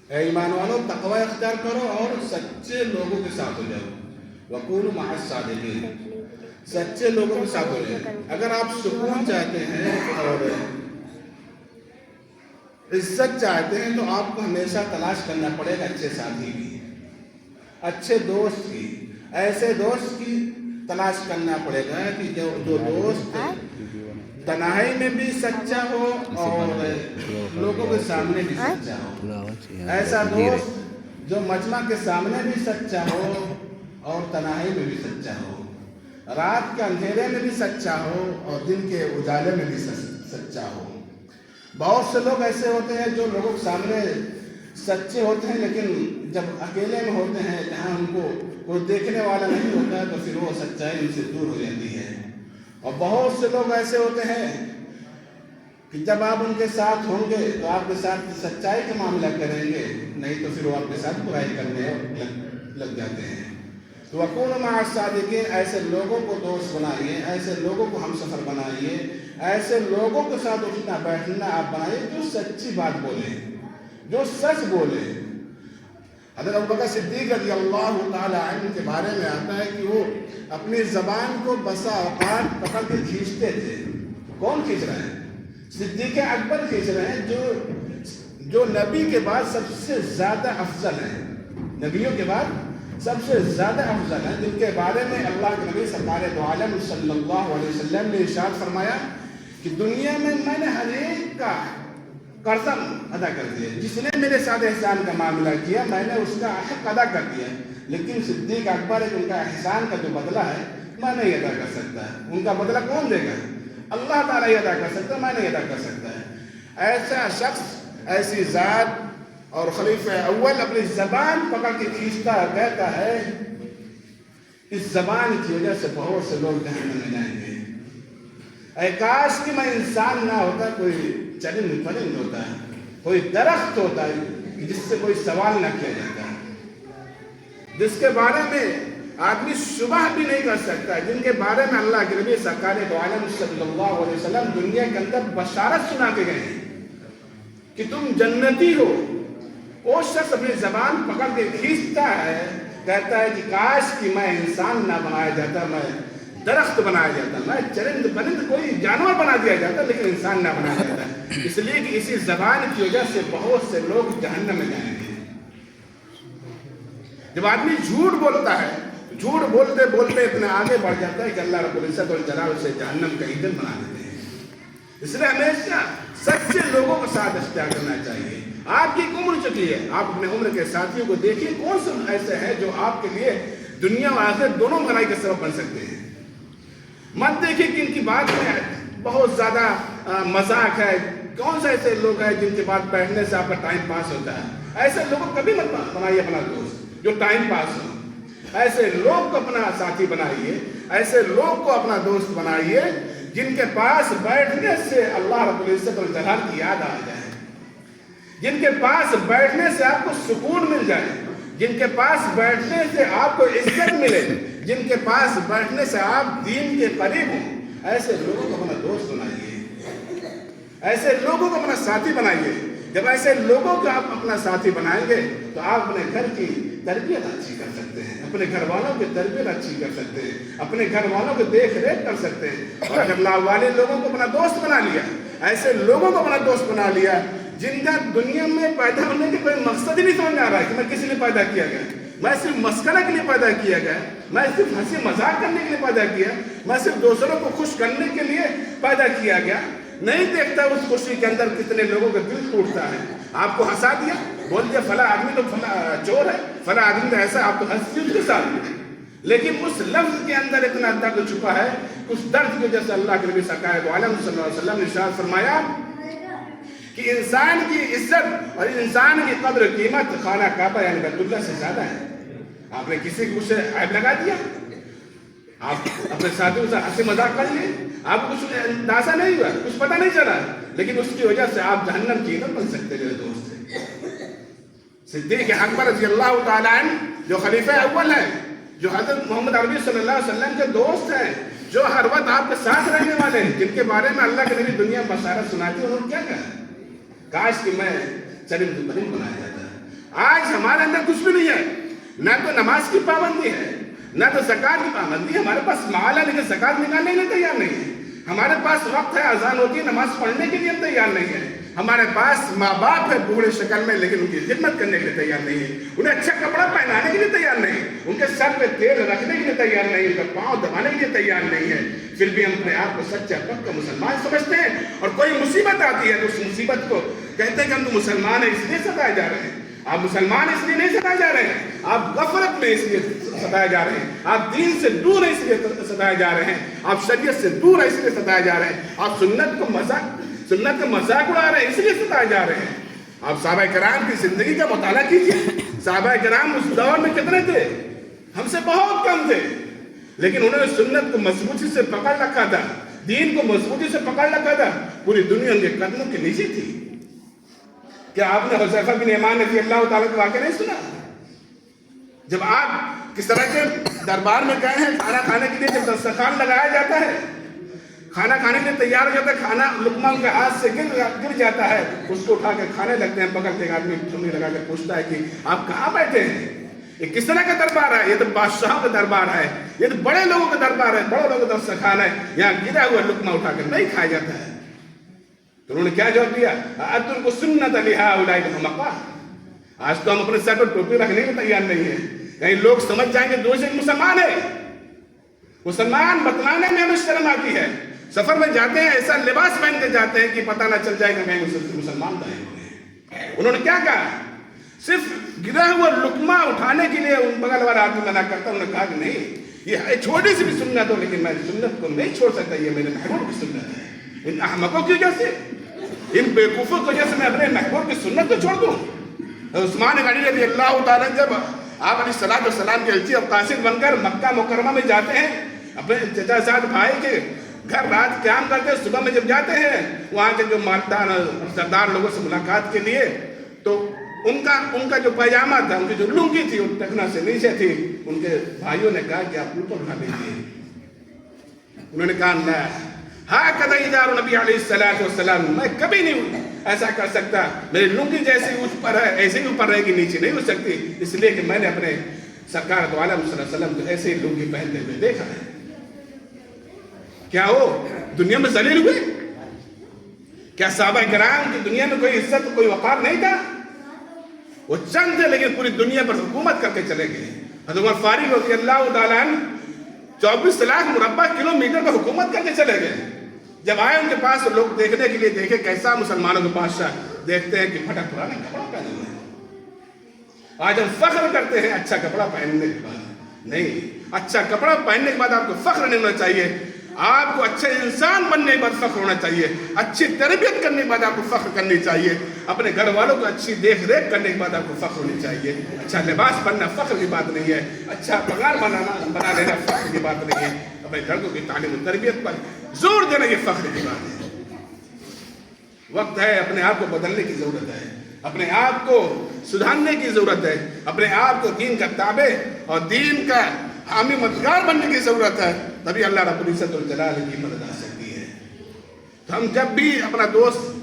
اے ایمان والو تقوی اختیار کرو اور سچے لوگوں کے ساتھ ہو جاؤ. وَكُونُوا مَعَ الصَّادِقِينَ. سچے لوگوں کے ساتھ ہو جائیں. اگر آپ سکون چاہتے ہیں اور عزت چاہتے ہیں تو آپ کو ہمیشہ تلاش کرنا پڑے گا اچھے ساتھی کی, اچھے دوست کی. ایسے دوست کی تلاش کرنا پڑے گا کہ جو دوست تنہائی میں بھی سچا ہو اور لوگوں کے سامنے بھی سچا ہو. ایسا دوست جو مجمع کے سامنے بھی سچا ہو اور تنہائی میں بھی سچا ہو, رات کے اندھیرے میں بھی سچا ہو اور دن کے اجالے میں بھی سچا ہو. بہت سے لوگ ایسے ہوتے ہیں جو لوگوں کے سامنے سچے ہوتے ہیں لیکن جب اکیلے میں ہوتے ہیں جہاں ان کو کوئی دیکھنے والا نہیں ہوتا تو پھر وہ سچائی ان سے دور ہو جاتی ہے. اور بہت سے لوگ ایسے ہوتے ہیں کہ جب آپ ان کے ساتھ ہوں گے تو آپ کے ساتھ سچائی کا معاملہ کریں گے, نہیں تو پھر وہ آپ کے ساتھ برائی کرنے لگ جاتے ہیں. تو وَكُونُوا مَعَ الصَّادِقِينَ. ایسے لوگوں کو دوست بنائیے, ایسے لوگوں کو ہم سفر بنائیے, ایسے لوگوں کے ساتھ اٹھنا بیٹھنا آپ بنائیے جو سچی بات بولے, جو سچ بولے. حضرت ابوبکر صدیق رضی اللہ تعالی عنہ کے بارے میں آتا ہے کہ وہ اپنی زبان کو بسا اوقات پکڑ کے کھینچتے تھے. کون کھینچ رہے ہیں؟ صدیق اکبر کھینچ رہے ہیں جو نبی کے بعد سب سے زیادہ افضل ہیں, نبیوں کے بعد سب سے زیادہ افضل ہیں, جن کے بارے میں اللہ کے نبی سرکار دو عالم صلی اللہ علیہ وسلم نے ارشاد فرمایا کہ دنیا میں نے ہر ایک کا قرض ادا کر دیا. جس نے میرے ساتھ احسان کا معاملہ کیا میں نے اس کا حق ادا کر دیا, لیکن صدیق اکبر ان کا احسان کا جو بدلہ ہے میں نہیں ادا کر سکتا. ان کا بدلہ کون دے گا؟ اللہ تعالیٰ ہی ادا کر سکتا, میں نہیں ادا کر سکتا ہے. ایسا شخص, ایسی ذات اور خلیفہ اول اپنی زبان پکڑ کے کھینچتا کہتا ہے اس زبان کی وجہ سے بہت سے لوگ جہنم میں جائیں گے. اے کاش کہ میں انسان نہ ہوتا, کوئی چرند پرند ہوتا ہے, کوئی درخت ہوتا ہے جس سے کوئی سوال نہ کیا جاتا ہے, جس کے بارے میں آدمی شبہ بھی نہیں کر سکتا, جن کے بارے میں اللہ کے نبی سرکار دو عالم صلی اللہ علیہ وسلم دنیا کے اندر بشارت سنا کے گئے ہیں کہ تم جنتی ہو. وہ شخص اپنی زبان پکڑ کے کھینچتا ہے, کہتا ہے کہ کاش کہ میں انسان نہ بنایا جاتا, میں درخت بنایا جاتا, میں چرند پرند کوئی جانور بنا دیا جاتا, لیکن انسان نہ بنایا جاتا. اس لیے کہ اسی زبان کی وجہ سے بہت سے لوگ جہنم میں جائیں گے. جب آدمی جھوٹ بولتا ہے, جھوٹ بولتے بولتے اتنے آگے بڑھ جاتا ہے کہ اللہ رب العزت والجلال اسے جہنم کا ایندھن بنا دیتے ہیں. اس لیے ہمیشہ سچے لوگوں کے ساتھ اختیار کرنا چاہیے. آپ کی ایک عمر چکی ہے, آپ اپنے عمر کے ساتھیوں کو دیکھیے کون سے ایسے ہیں جو آپ کے لیے دنیا اور آخرت دونوں بھلائی کا سبب بن سکتے ہیں. مت دیکھیے کہ ان کی بات میں بہت زیادہ مذاق ہے. کون سے ایسے لوگ ہیں جن کے بعد بیٹھنے سے آپ کا ٹائم پاس ہوتا ہے؟ ایسے لوگوں کو کبھی مت بنائیے اپنا دوست جو ٹائم پاس ہو. ایسے لوگ کو اپنا ساتھی بنائیے, ایسے لوگ کو اپنا دوست بنائیے جن کے پاس بیٹھنے سے اللہ رب العزت والجلال کی یاد آ جائے, جن کے پاس بیٹھنے سے آپ کو سکون مل جائے, جن کے پاس بیٹھنے سے آپ کو عزت ملے, جن کے پاس بیٹھنے سے آپ دین کے قریب ہوں. ایسے لوگوں کو اپنا دوست بنائیے, ایسے لوگوں کو اپنا ساتھی بنائیے. جب ایسے لوگوں کو آپ اپنا ساتھی بنائیں گے تو آپ اپنے گھر کی تربیت اچھی کر سکتے ہیں, اپنے گھر والوں کی تربیت اچھی کر سکتے ہیں, اپنے گھر والوں کی دیکھ ریکھ کر سکتے ہیں. اور اگر اللہ والے لوگوں کو اپنا دوست بنا لیا, ایسے لوگوں کو اپنا دوست بنا لیا جن کا دنیا میں پیدا ہونے کے کوئی مقصد ہی نہیں سمجھ میں آ رہا ہے کہ میں کس لیے پیدا کیا گیا, میں صرف مسکرہ کے لیے پیدا کیا گیا, میں صرف ہنسی مذاق کرنے کے لیے پیدا کیا, میں صرف دوسروں کو خوش کرنے کے لیے پیدا کیا گیا. نہیں دیکھتا اس خوشی کے اندر کتنے لوگوں کا دل ٹوٹتا ہے. آپ کو ہنسا دیا, بول دیا فلاں آدمی تو فلاں چور ہے, فلاں آدمی تو ایسا, آپ تو ہنسی اس کے ساتھ, لیکن اس لفظ کے اندر اتنا درد چھپا ہے. اس درد کی وجہ سے اللہ کے نبی سرکار دو عالم صلی اللہ علیہ وسلم نے ارشاد فرمایا کہ انسان کی عزت اور انسان کی قدر قیمت خانہ کعبہ یعنی بیت اللہ سے زیادہ ہے. آپ نے کسی کو اسے عیب لگا دیا, آپ اپنے ساتھیوں سے ہنسی مذاق کر لیے, آپ کو کچھ اندازہ نہیں ہوا, کچھ پتہ نہیں چلا, لیکن اس کی وجہ سے آپ جہنم کی ایندھن بن سکتے میرے دوست. صدیق اکبر رضی اللہ تعالیٰ عنہ جو خلیفہ اول ہیں, جو حضرت محمد عربی صلی اللہ علیہ وسلم کے دوست ہیں, جو ہر وقت آپ کے ساتھ رہنے والے ہیں, جن کے بارے میں اللہ کے نبی دنیا بشارت سناتی ہے, انہوں نے کیا کہا؟ کاش کہ میں چرند پرند بنایا جاتا. آج ہمارے اندر کچھ بھی نہیں ہے، نہ تو نماز کی پابندی ہے، نہ تو زکات کی پابندی ہے، ہمارے پاس مال ہے لیکن زکات نکالنے کے لیے تیار نہیں ہے، ہمارے پاس وقت ہے، اذان ہوتی ہے، نماز پڑھنے کے لیے تیار نہیں ہے، ہمارے پاس ماں باپ ہے بوڑھے شکل میں لیکن ان کی خدمت کرنے کے لیے تیار نہیں ہے، انہیں اچھا کپڑا پہنانے کے لیے تیار نہیں ہے، ان کے سر پہ تیل رکھنے کے لیے تیار نہیں ہے، ان کا پاؤں دبانے کے لیے تیار نہیں ہے، پھر بھی ہم اپنے آپ کو سچا پکا مسلمان سمجھتے ہیں، اور کوئی مصیبت آتی ہے تو اس مصیبت کو کہتے ہیں کہ ہم تو مسلمان ہیں اس لیے ستائے جا رہے ہیں۔ آپ مسلمان اس لیے نہیں ستائے جا رہے ہیں، آپ غفلت میں اس لیے ستائے جا رہے ہیں، آپ دین سے دور اس لیے ستائے جا رہے ہیں، آپ شریعت سے دور اس لیے ستائے جا رہے ہیں، آپ سنت کا مذاق اڑا رہے ہیں اس لیے ستائے جا رہے ہیں۔ آپ صحابہ کرام کی زندگی کا مطالعہ کیجئے، صحابہ کرام اس دور میں کتنے تھے؟ ہم سے بہت کم تھے، لیکن انہوں نے سنت کو مضبوطی سے پکڑ رکھا تھا، دین کو مضبوطی سے پکڑ رکھا تھا، پوری دنیا ان کے قدموں کے نیچے تھی۔ کیا آپ نے حذیفہ بن یمان رضی اللہ تعالیٰ کا واقعہ نہیں سنا؟ جب آپ کس طرح کے دربار میں گئے ہیں، کھانا کھانے کے لیے جب دسترخوان لگایا جاتا ہے، کھانا کھانے کے لیے تیار ہو جاتا ہے، کھانا لقمہ ان کے ہاتھ سے گر جاتا ہے، اس کو اٹھا کے کھانے لگتے ہیں، پکڑ کے ایک آدمی چمڑی لگا کے پوچھتا ہے کہ آپ کہاں بیٹھے ہیں؟ یہ کس طرح کا دربار ہے؟ یہ تو بادشاہوں کا دربار ہے، یہ تو بڑے لوگوں کا دربار ہے، بڑے لوگوں کا دسترخوان ہے، یہاں گرا ہوا لقمہ اٹھا کے نہیں کھایا جاتا ہے۔ تو انہوں نے کیا جواب دیا؟ اترک سنت لہؤلاء الحمقاء، آج تو ہم اپنے سر پر ٹوپی رکھنے کے تیار نہیں ہیں، کہیں لوگ سمجھ جائیں گے دوسرے مسلمان ہے، مسلمان بتلانے میں ہمیں شرم آتی ہے، سفر میں جاتے ہیں ایسا لباس پہن کے جاتے ہیں کہ پتہ نہ چل جائے گا کہیں مسلمان ہیں۔ انہوں نے کیا کہا؟ صرف گرا ہوا لقمہ اٹھانے کے لیے ان بغل والا آدمی منع کرتا، انہوں نے کہا کہ نہیں یہ چھوٹی سی بھی سنت ہو لیکن میں سنت کو نہیں چھوڑ سکتا، یہ میرے محبوب کی سنت ہے۔ ان احمقوں کی وجہ سے، ان بیوقوفوں کی وجہ سے میں اپنے محبوب کی سنت کو چھوڑ دوں؟ عثمان غنی رضی اللہ تعالیٰ جب آپ علیہ السلام کے الچی اور قاصد بن کر مکہ مکرمہ میں جاتے ہیں، اپنے چچا زاد بھائی کے گھر رات قیام کرتے ہیں، صبح میں جب جاتے ہیں وہاں کے جو مالدار اور سردار لوگوں سے ملاقات کے لیے، تو ان کا جو پیجامہ تھا، ان کی جو لنگی تھی وہ ٹخنا سے نیچے تھی، ان کے بھائیوں نے کہا کہ آپ اوپر اٹھا لیجیے، انہوں نے کہا نہ ہاکذا یدار نبی علیہ السلام، میں کبھی نہیں ایسا کر سکتا، میری لنگی جیسی اوپر ہے ایسے ہی اوپر رہے گی، نیچے نہیں ہو سکتی، اس لیے کہ میں نے اپنے سرکار دو عالم صلی اللہ علیہ وسلم کو ایسے ہی لنگی پہنتے ہوئے دیکھا ہے۔ کیا وہ دنیا میں ذلیل ہوئے؟ کیا صحابہ کرام کی دنیا میں کوئی عزت کوئی وقار نہیں تھا؟ وہ چند تھے لیکن پوری دنیا پر حکومت کر کے چلے گئے۔ حضرت عمر فاروق رضی اللہ تعالیٰ عنہ 24 لاکھ مربع کلومیٹر پر حکومت کر کے چلے گئے۔ جب آئے ان کے پاس لوگ دیکھنے کے لیے دیکھے کیسا مسلمانوں کے بادشاہ، دیکھتے ہیں کہ پھٹا پرانے کپڑا پہنے ہوئے ہیں۔ آج ہم فخر کرتے ہیں اچھا کپڑا پہننے کے بعد، نہیں، اچھا کپڑا پہننے کے بعد آپ کو فخر نہیں ہونا چاہیے، آپ کو اچھے انسان بننے کے بعد فخر ہونا چاہیے، اچھی تربیت کرنے کے بعد آپ کو فخر کرنی چاہیے، اپنے گھر والوں کو اچھی دیکھ ریکھ کرنے کے بعد آپ کو فخر ہونی چاہیے۔ اچھا لباس پہننا فخر کی بات نہیں ہے، اچھا پگار بنا لینا فخر کی بات نہیں ہے، اپنے لڑکوں کی تعلیم و تربیت پر زور دینا یہ فخر کی بات ہے۔ وقت ہے اپنے آپ کو بدلنے کی ضرورت ہے، اپنے آپ کو سدھارنے کی ضرورت ہے، اپنے آپ کو دین کا تابع اور دین کا حامی مددگار بننے کی ضرورت ہے، تبھی اللہ رب العزت والجلال کی مدد آ سکتی ہے۔ تو ہم جب بھی اپنا دوست